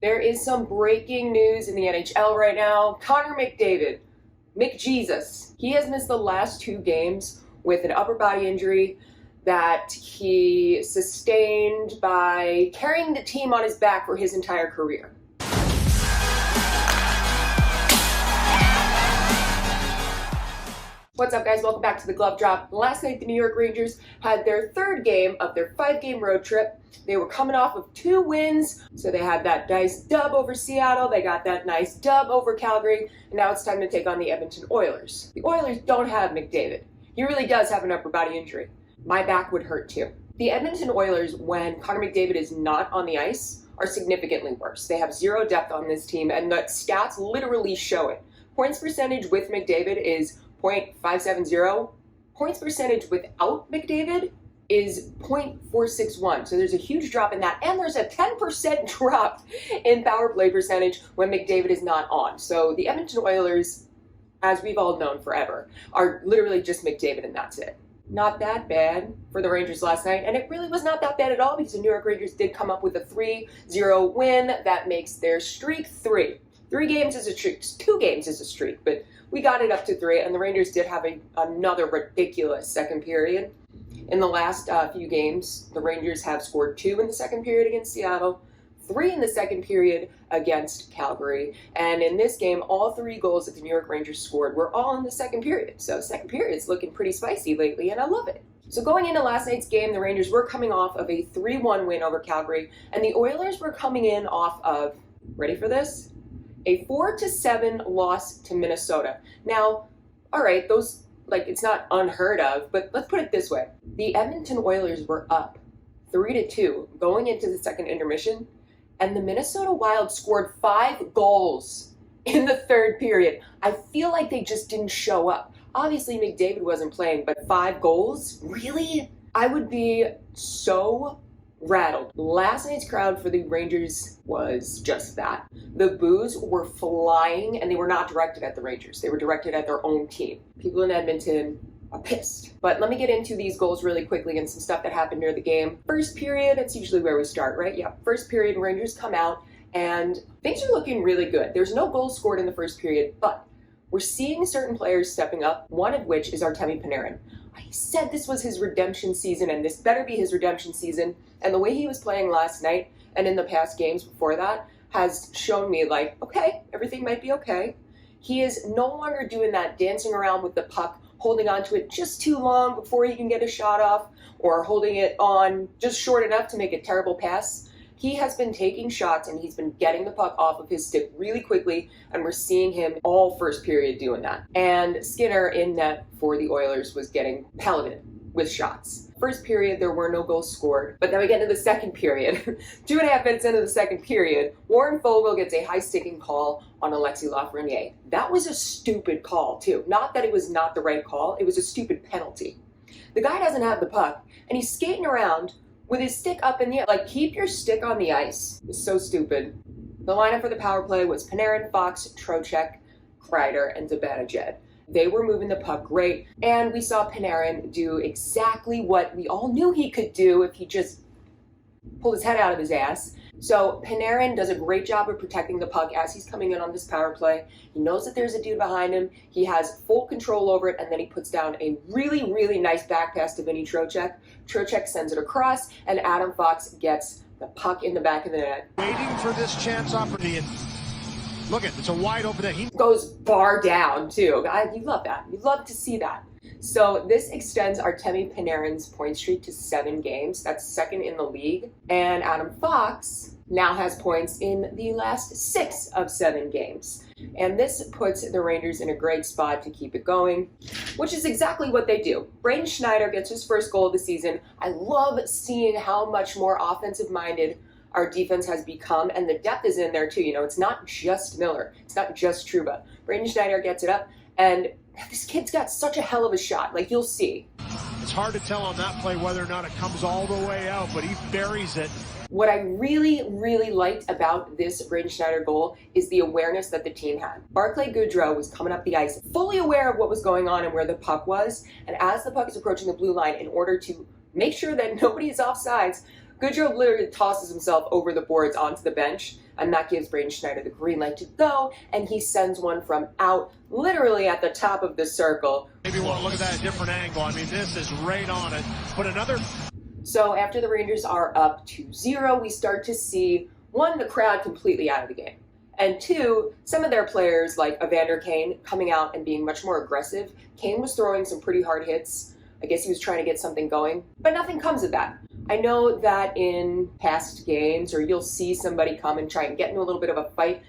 There is some breaking news in the NHL right now. Connor McDavid, McJesus, he has missed the last 2 games with an upper body injury that he sustained by carrying the team on his back for his entire career. What's up, guys? Welcome back to the Glove Drop. Last night, the New York Rangers had their 3rd game of their 5-game road trip. They were coming off of 2 wins, so they had that nice dub over Seattle, they got that nice dub over Calgary, and now it's time to take on the Edmonton Oilers. The Oilers don't have McDavid. He really does have an upper body injury. My back would hurt too. The Edmonton Oilers, when Connor McDavid is not on the ice, are significantly worse. They have 0 depth on this team, and the stats literally show it. Points percentage with McDavid is .570. Points percentage without McDavid is .461. So there's a huge drop in that. And there's a 10% drop in power play percentage when McDavid is not on. So the Edmonton Oilers, as we've all known forever, are literally just McDavid and that's it. Not that bad for the Rangers last night. And it really was not that bad at all because the New York Rangers did come up with a 3-0 win. That makes their streak 3. 3 games is a streak. 2 games is a streak, but we got it up to 3, and the Rangers did have another ridiculous second period. In the last few games, the Rangers have scored 2 in the second period against Seattle, 3 in the second period against Calgary, and in this game, all 3 goals that the New York Rangers scored were all in the second period. So second period's looking pretty spicy lately, and I love it. So going into last night's game, the Rangers were coming off of a 3-1 win over Calgary, and the Oilers were coming in off of, ready for this? A 4-7 loss to Minnesota. Now, all right, those, it's not unheard of, but let's put it this way. The Edmonton Oilers were up 3-2 going into the second intermission, and the Minnesota Wild scored 5 goals in the 3rd period. I feel like they just didn't show up. Obviously, McDavid wasn't playing, but 5 goals? Really? I would be so rattled. Last night's crowd for the Rangers was just that. The boos were flying, and they were not directed at the Rangers. They were directed at their own team. People in Edmonton are pissed. But let me get into these goals really quickly and some stuff that happened near the game. First period, that's usually where we start, right? Yeah, first period, Rangers come out, and things are looking really good. There's no goals scored in the first period, but we're seeing certain players stepping up, one of which is Artemi Panarin. I said this was his redemption season, and this better be his redemption season. And the way he was playing last night and in the past games before that has shown me, okay, everything might be okay. He is no longer doing that dancing around with the puck, holding on to it just too long before he can get a shot off, or holding it on just short enough to make a terrible pass. He has been taking shots and he's been getting the puck off of his stick really quickly, and we're seeing him all first period doing that. And Skinner in net for the Oilers was getting pelleted with shots. First period, there were no goals scored, but then we get into the second period. 2.5 minutes into the second period, Warren Foegele gets a high-sticking call on Alexis Lafreniere. That was a stupid call, too. Not that it was not the right call, it was a stupid penalty. The guy doesn't have the puck, and he's skating around with his stick up in the air. Keep your stick on the ice. It's so stupid. The lineup for the power play was Panarin, Fox, Trocheck, Kreider, and Zibanejad. They were moving the puck great, and we saw Panarin do exactly what we all knew he could do if he just pulled his head out of his ass. So Panarin does a great job of protecting the puck as he's coming in on this power play. He knows that there's a dude behind him. He has full control over it, and then he puts down a really, really nice back pass to Vinny Trocheck. Trocheck sends it across, and Adam Fox gets the puck in the back of the net. Waiting for this chance opportunity. Look at it's a wide open net. He goes bar down, too. You love that. You love to see that. So this extends Artemi Panarin's point streak to 7 games. That's 2nd in the league. And Adam Fox now has points in the last 6 of 7 games. And this puts the Rangers in a great spot to keep it going, which is exactly what they do. Braden Schneider gets his first goal of the season. I love seeing how much more offensive-minded our defense has become, and the depth is in there too. It's not just Miller. It's not just Trouba. Braden Schneider gets it up, and this kid's got such a hell of a shot. You'll see. It's hard to tell on that play whether or not it comes all the way out, but he buries it. What I really, really liked about this Braden Schneider goal is the awareness that the team had. Barclay Goodrow was coming up the ice, fully aware of what was going on and where the puck was, and as the puck is approaching the blue line, in order to make sure that nobody is offsides, Goodrow literally tosses himself over the boards onto the bench, and that gives Braden Schneider the green light to go, and he sends one from out, literally at the top of the circle. Maybe you want to look at that at a different angle. I mean, this is right on it. But another... So after the Rangers are up 2-0, we start to see, one, the crowd completely out of the game, and two, some of their players, like Evander Kane, coming out and being much more aggressive. Kane was throwing some pretty hard hits. I guess he was trying to get something going, but nothing comes of that. I know that in past games, or you'll see somebody come and try and get into a little bit of a fight,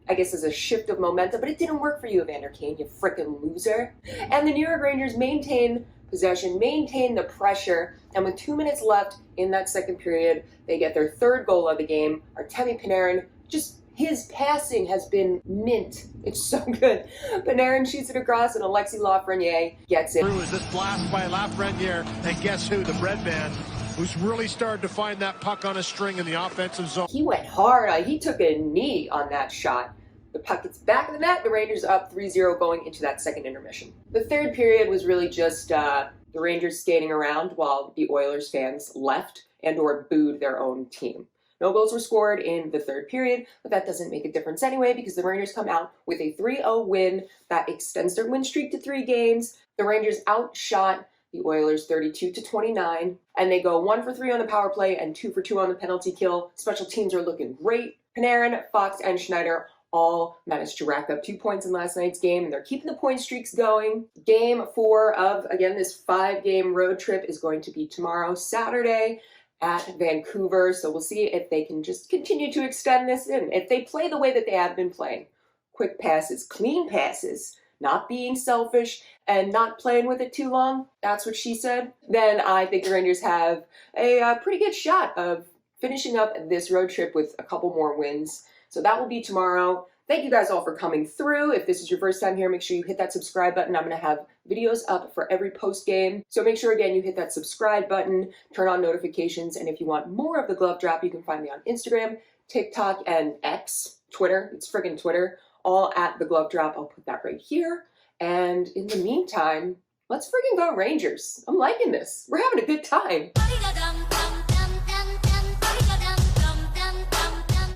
I guess as a shift of momentum, but it didn't work for you, Evander Kane, you frickin' loser. And the New York Rangers maintain possession, maintain the pressure, and with 2 minutes left in that second period, they get their third goal of the game. Artemi Panarin, just his passing has been mint. It's so good. Panarin shoots it across, and Alexis Lafreniere gets it. Is this blast by Lafreniere, and guess who? The bread man, who's really started to find that puck on a string in the offensive zone. He went hard. He took a knee on that shot. The puck gets back in the net. The Rangers up 3-0 going into that second intermission. The third period was really just the Rangers skating around while the Oilers fans left and or booed their own team. No goals were scored in the third period, but that doesn't make a difference anyway because the Rangers come out with a 3-0 win that extends their win streak to 3 games. The Rangers outshot the Oilers 32-29, and they go 1 for 3 on the power play and 2 for 2 on the penalty kill. Special teams are looking great. Panarin, Fox, and Schneider all managed to rack up 2 points in last night's game, and they're keeping the point streaks going. Game 4 of, again, this 5-game road trip is going to be tomorrow, Saturday, at Vancouver. So we'll see if they can just continue to extend this in. If they play the way that they have been playing, quick passes, clean passes, not being selfish, and not playing with it too long, that's what she said, then I think the Rangers have a pretty good shot of finishing up this road trip with a couple more wins. So that will be tomorrow. Thank you guys all for coming through. If this is your first time here, make sure you hit that subscribe button. I'm going to have videos up for every post game. So make sure, again, you hit that subscribe button, turn on notifications, and if you want more of the glove drop, you can find me on Instagram, TikTok, and X, Twitter. It's friggin' Twitter, all at the glove drop. I'll put that right here. And in the meantime, let's friggin' go Rangers. I'm liking this. We're having a good time.